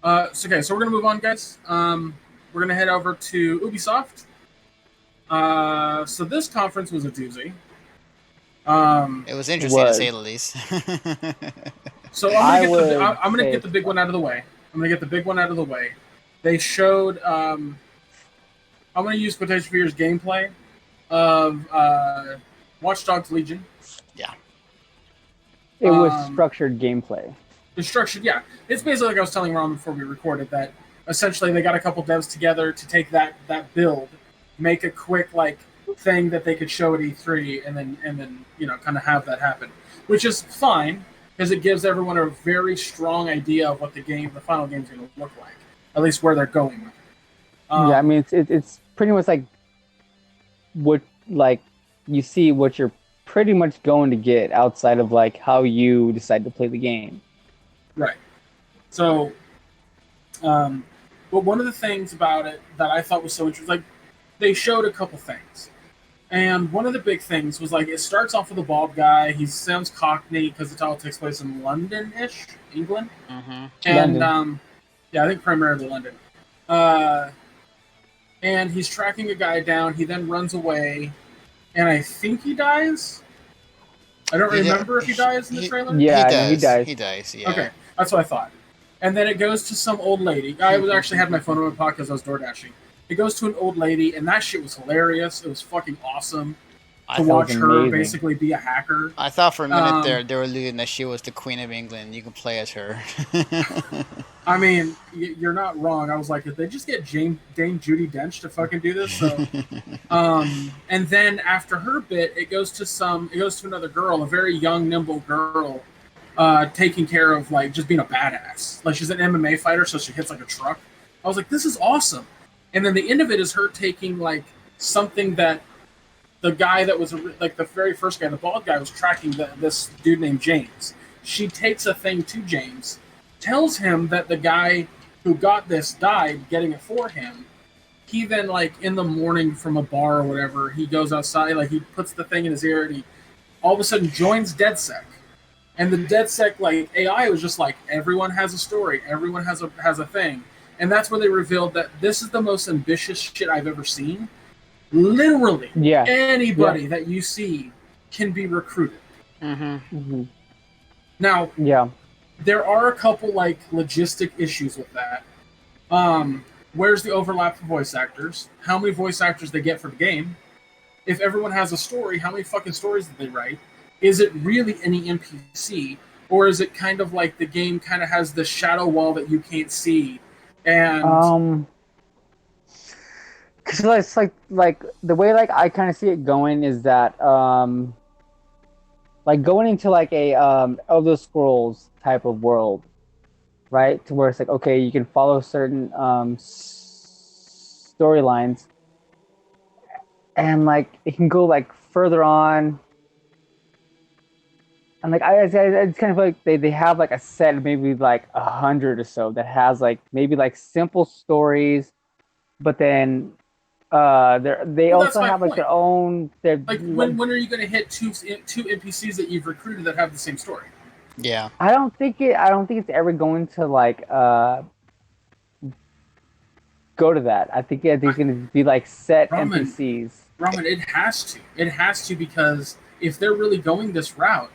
So we're gonna move on, guys. We're gonna head over to Ubisoft. So this conference was a doozy. Um, It was interesting to say Was. the least. so I'm gonna I get would I'm gonna say get the it's big one out of the way. I'm gonna get the big one out of the way. They showed. I'm gonna use quotation for years gameplay of Watch Dogs Legion. Yeah. it was Um, structured gameplay. the structure, yeah, it's basically like I was telling Ron before we recorded that essentially they got a couple devs together to take that build, make a quick like thing that they could show at E3, and then kind of have that happen, which is fine because it gives everyone a very strong idea of what the final game is going to look like, at least where they're going with it. Yeah, I mean it's pretty much like what like you see what you're pretty much going to get outside of like how you decide to play the game. Right. So, um, but one of the things about it that I thought was so interesting, like they showed a couple things. And one of the big things was like it starts off with a bald guy. He sounds Cockney because it all takes place in London-ish, England, Mm-hmm. and London. yeah, I think primarily London. Uh, and he's tracking a guy down. He then runs away, and I think he dies. I don't He, remember if he dies in the he, trailer. he Yeah, no, he does. dies. He does, yeah. Okay, that's what I thought. And then it goes to some old lady. I was actually had my phone in my pocket because I was door dashing. It goes to an old lady, and that shit was hilarious. It was fucking awesome I to That thought was watch her amazing. basically be a hacker. I thought for a minute Um, there they were alluding that she was the Queen of England. You can play as her. I mean, you're not wrong. I was like, did they just get Dame Judy Dench to fucking do this? So, and then after her bit, it goes to another girl, a very young, nimble girl, taking care of like just being a badass. Like she's an MMA fighter, so she hits like a truck. I was like, this is awesome. And then the end of it is her taking like something that the guy that was like the very first guy, the bald guy, was tracking this dude named James. She takes a thing to James, tells him that the guy who got this died getting it for him. He then, like, in the morning from a bar or whatever, he goes outside, like, he puts the thing in his ear and he all of a sudden joins DedSec. And the DedSec, like, AI was just like, everyone has a story, everyone has a thing. And that's where they revealed that this is the most ambitious shit I've ever seen. Literally, Yeah, yeah, anybody that you see can be recruited. hmm hmm Now, yeah. there are a couple like logistic issues with that. Where's the overlap for voice actors? How many voice actors they get for the game? If everyone has a story, how many fucking stories did they write? Is it really any NPC, or is it kind of like the game kind of has the shadow wall that you can't see? And Um, because it's like the way like I kind of see it going is that like going into like a Elder Scrolls type of world, right? To where it's like okay, you can follow certain storylines, and like it can go like further on, and like it's kind of like they have like a set of maybe like 100 or so that has like maybe like simple stories, but then they well, that's also my have like point. their own their Like, like when are you going to hit two NPCs that you've recruited that have the same story? Yeah. I don't think it's ever going to like go to that. I think it's going to be like set Ramen, NPCs. Ramen, it has to. It has to because if they're really going this route,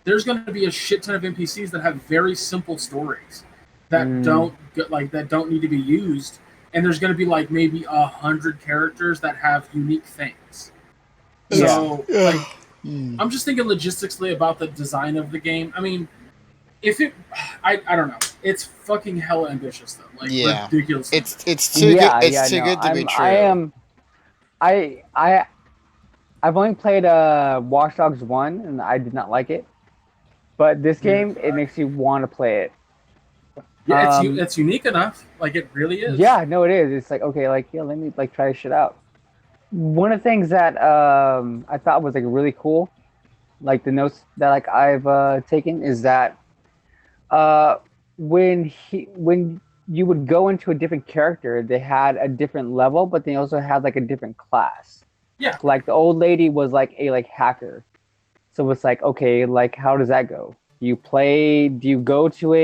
there's going to be a shit ton of NPCs that have very simple stories that Mm, don't need to be used, and there's going to be like maybe 100 characters that have unique things. It's yeah. So, yeah. like, I'm just thinking logistically about the design of the game. I mean, if it, I don't know. It's fucking hella ambitious though, like Yeah. ridiculously It's ambitious. too good. Yeah, It's yeah, too no. good to be I true. am I've only played Watch Dogs 1 and I did not like it. But this Neither game did it I. makes you want to play it. Yeah, Um it's unique enough. Like it really is. yeah, no it is. It's like okay, like yeah, let me like try this shit out. One of the things that I thought was like really cool, like the notes that like I've taken is that uh when you would go into a different character, they had a different level, but they also had like a different class. Yeah, Like the old lady was like a like hacker. So it's like, okay, like how does that go? Do you go to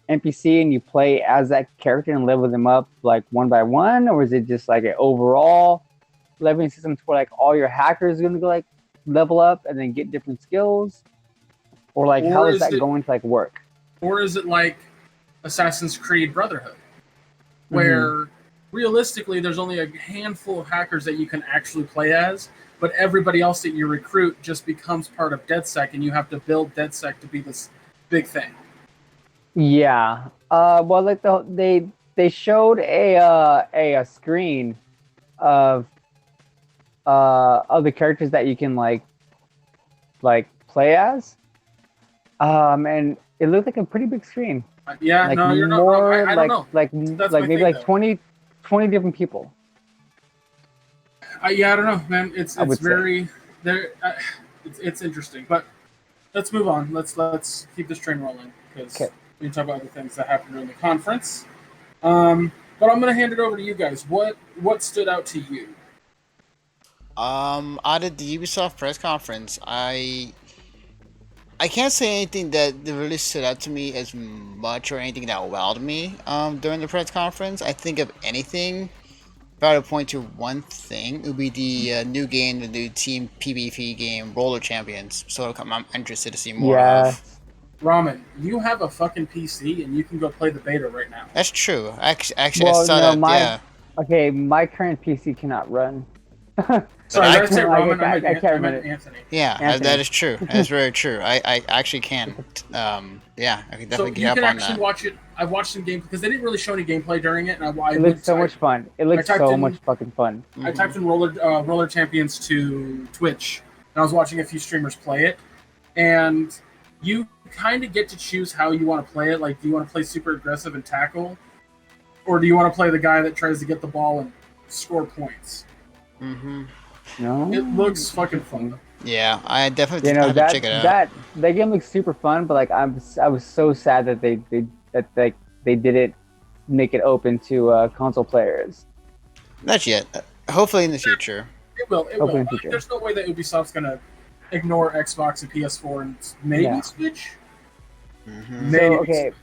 NPC and you play as that character and level them up like one by one, or is it just like an overall leveling system to where like all your hackers are gonna go like level up and then get different skills, or like how is that going to like work? Or is it like Assassin's Creed Brotherhood, where realistically there's only a handful of hackers that you can actually play as, but everybody else that you recruit just becomes part of DedSec, and you have to build DedSec to be this big thing. Yeah. Well, like they showed a screen of the characters that you can like play as, and it looked like a pretty big screen. Yeah, like no, you're not wrong. I don't know. Like maybe like though. 20 different people. Yeah, I don't know, man. It's very there. It's interesting, but let's move on. Let's keep this train rolling because we can talk about other things that happened during the conference. But I'm gonna hand it over to you guys. What stood out to you? Out of the Ubisoft press conference, I can't say anything that really stood out to me as much or anything that wowed me during the press conference. I think of anything, if I were to point to one thing, it would be the new game, the new Team PvP game, Roller Champions. So I'm interested to see more of. Ramen, you have a fucking PC and you can go play the beta right now. That's true. Actually, I saw that. Yeah. Okay, my current PC cannot run. Sorry, I say Ramen. I meant Anthony. Yeah, Anthony. That is true. That's very true. I actually can. Yeah, I can definitely get up on that. So you can actually watch it. I watched some gameplay because they didn't really show any gameplay during it, and it looked so much fun. It looked so much fucking fun. I typed in Roller Champions to Twitch, and I was watching a few streamers play it, and you kind of get to choose how you want to play it. Like, do you want to play super aggressive and tackle, or do you want to play the guy that tries to get the ball and score points? No, it looks fucking fun. Yeah, I definitely have to check it out. That game looks super fun, but like I was so sad that they didn't make it open to console players. Not yet. Hopefully in the future. It will. Like, there's no way that Ubisoft's gonna ignore Xbox and PS4 and maybe Switch. Maybe Switch.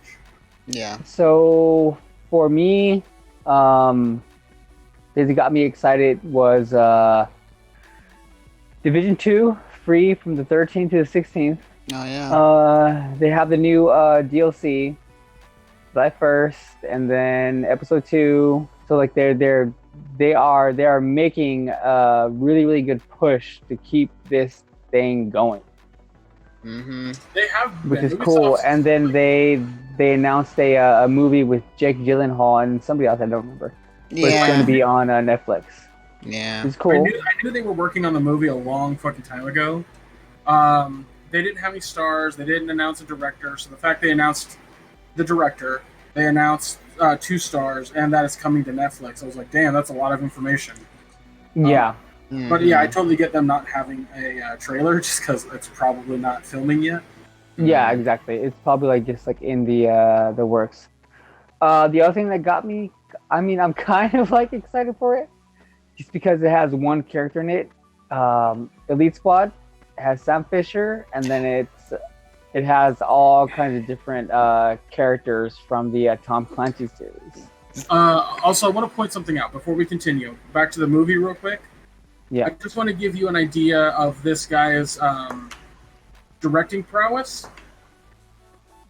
Yeah. So for me, thing that got me excited was Division 2 free from the 13th to the 16th. Oh yeah. They have the new DLC July 1st, and then episode 2. So like they are making a really good push to keep this thing going. They have, which is cool. And then they announced a movie with Jake Gyllenhaal and somebody else I don't remember. But it's going to be on Netflix. Yeah, it's cool. I knew they were working on the movie a long fucking time ago. They didn't have any stars. They didn't announce a director. So the fact they announced the director, they announced 2 stars, and that is coming to Netflix. I was like, damn, that's a lot of information. Yeah. But yeah, I totally get them not having a trailer just because it's probably not filming yet. Yeah, exactly. It's probably like just like in the works. The other thing that got me, I mean, I'm kind of like excited for it, just because it has one character in it, Elite Squad. It has Sam Fisher, and then it has all kinds of different characters from the Tom Clancy series. Also, I want to point something out before we continue. Back to the movie real quick. Yeah. I just want to give you an idea of this guy's directing prowess.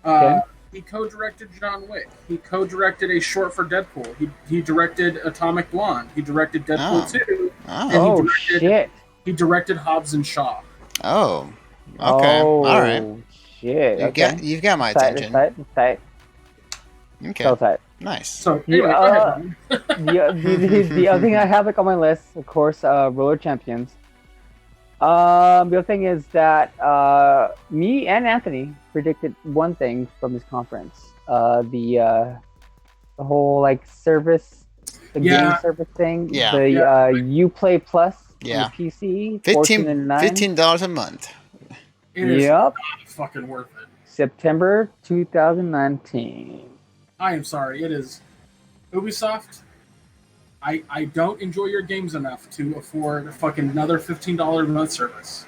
Okay. He co-directed John Wick. He co-directed a short for Deadpool. He directed Atomic Blonde. He directed Deadpool 2. And shit. He directed Hobbs and Shaw. Oh. Okay. All right. Shit. You've got my attention. Tight. Okay. So tight. Nice. So anyway, go ahead. the other thing I have like on my list, of course, Roller Champions. The other thing is that me and Anthony predicted one thing from this conference. The whole like service, game service thing. Yeah. The Uplay Plus. Yeah. PC. $15 a month. It is not fucking worth it. September 2019. I am sorry. It is Ubisoft. I don't enjoy your games enough to afford fucking another $15 a month service.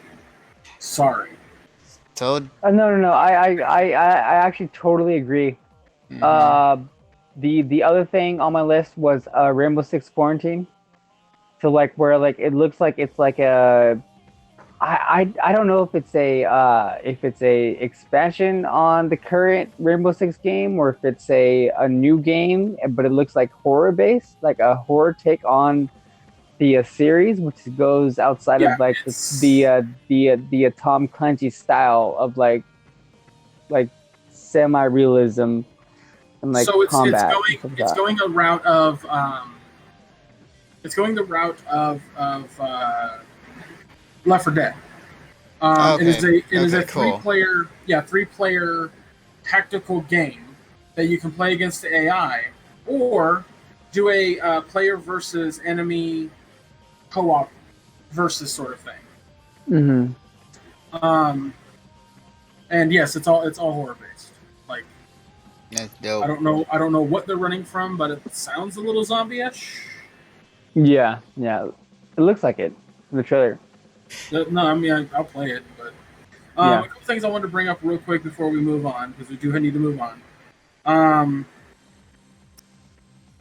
Sorry. Toad? No. I actually totally agree. Uh, the other thing on my list was Rainbow Six Quarantine. So like where like it looks like it's like a I don't know if it's a expansion on the current Rainbow Six game or if it's a new game, but it looks like horror based, like a horror take on the series, which goes outside Yeah, of like it's the Tom Clancy style of like semi realism and like so combat and stuff like it's that. going a route of it's going the route of Left 4 Dead. Okay. It is a Okay, cool. three player tactical game that you can play against the AI, or do a player versus enemy co-op versus sort of thing. Hmm. Um, and yes, it's all horror based. Like That's dope. I don't know what they're running from, but it sounds a little zombie-ish. Yeah, yeah, it looks like it in the trailer. No, I mean I'll play it, but Yeah. a couple things I wanted to bring up real quick before we move on because we do need to move on. Um,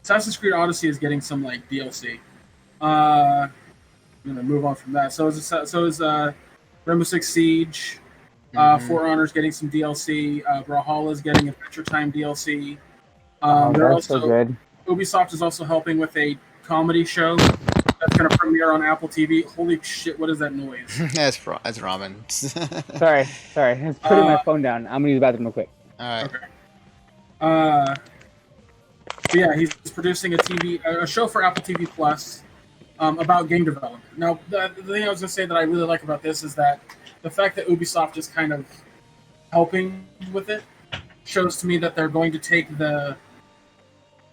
Assassin's Creed Odyssey is getting some like DLC. I'm gonna move on from that. So is Rainbow Six Siege. For Honor's getting some DLC. Brawlhalla's getting Adventure Time DLC. Oh, They're that's so also good. Ubisoft is also helping with a comedy show that's going to premiere on Apple TV. Holy shit! What is that noise? That's ramen. Sorry, sorry. I was putting my phone down. I'm gonna use the bathroom real quick. All right. Okay. But yeah, he's producing a show for Apple TV Plus about game development. Now, the thing I was going to say that I really like about this is that the fact that Ubisoft is kind of helping with it shows to me that they're going to take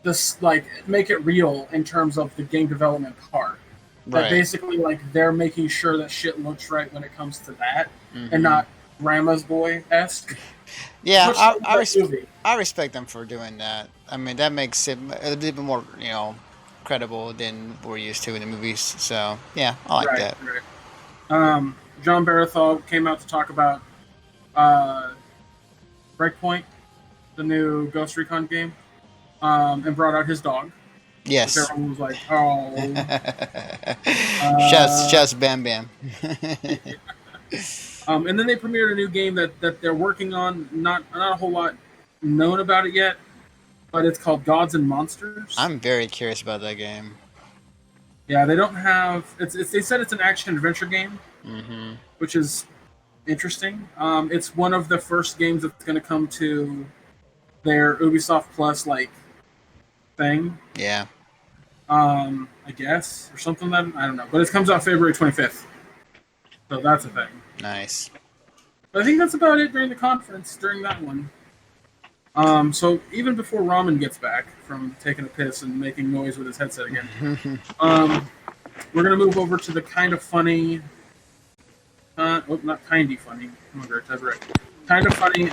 this like make it real in terms of the game development part. That Right. basically like they're making sure that shit looks right when it comes to that, Mhm. and not Grandma's Boy esque. Yeah, Much like that movie. I respect them for doing that. I mean, that makes it a little bit more, credible than we're used to in the movies. So, yeah, I like Right, that. right. John Barathol came out to talk about uh, Breakpoint, the new Ghost Recon game, and brought out his dog. Which Yes. everyone was like, "Oh." Just Bam Bam. And then they premiered a new game that they're working on. Not a whole lot known about it yet, but it's called Gods and Monsters. I'm very curious about that game. Yeah, they don't have. They said it's an action adventure game, Hmm. which is interesting. It's one of the first games that's going to come to their Ubisoft Plus like thing. Yeah. I guess or something that I don't know, but it comes out February 25th, so that's a thing. Nice. But I think that's about it during the conference during that one. So even before Ramen gets back from taking a piss and making noise with his headset again, we're gonna move over to the kind of funny. Not kindy funny. Come on, Gert, that's right. Kind of funny